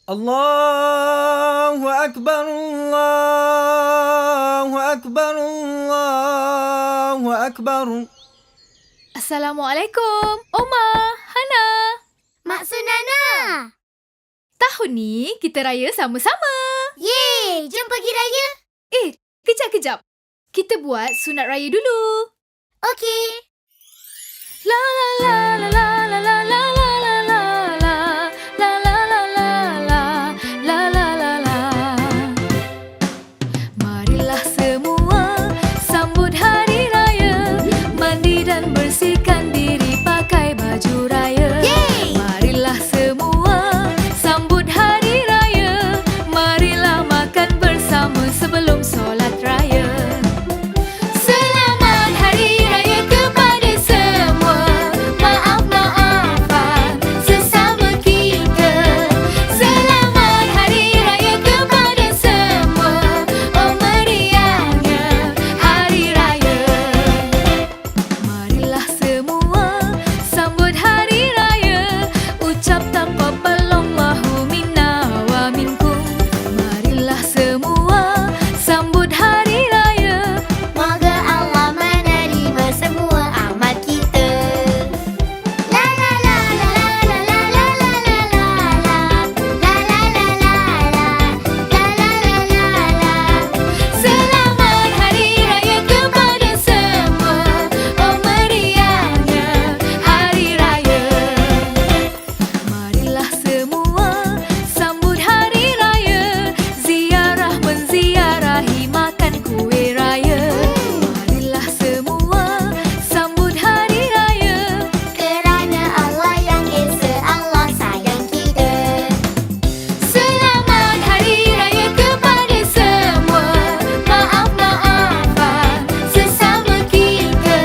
Allahu Akbar, Allahu Akbar, Allahu Akbar. Assalamualaikum, Oma, Hana. Mak Sunana. Tahun ni kita raya sama-sama. Yeay, jom pergi raya. Kejap. Kita buat sunat raya dulu. Okey. La la la la la la la la la la la la la la la la la la la. Marilah semua sambut hari raya, mandi dan bersihkan diri pakai baju raya. Yeay! Marilah semua sambut hari raya, marilah makan bersama sebelum solat raya. Selamat hari raya kepada semua. Maaf-maafan sesama kita. Selamat hari raya kepada semua. Oh meriahnya hari raya. Marilah semua sambut hari raya, ucap taqabbalallahu minna wa minkum. Marilah semua sambut hari raya. Moga Allah menerima semua amal kita. La la la la la la la la la la la. La la la la la. La la la la la. Selamat hari raya kepada semua. Oh meriahnya hari raya. Marilah semua sambut hari raya, ziarah menziarahi, makan kuih raya. Marilah semua sambut hari raya. Kerana Allah yang Esa, Allah sayang kita. Selamat hari raya kepada semua. Maaf-maafan sesama kita.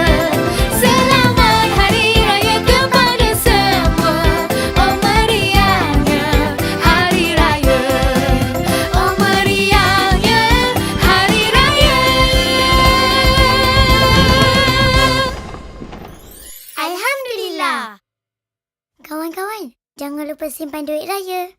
Selamat hari raya kepada semua. Oh meriahnya hari raya. Oh meriahnya hari raya. Alhamdulillah. Kawan-kawan, jangan lupa simpan duit raya.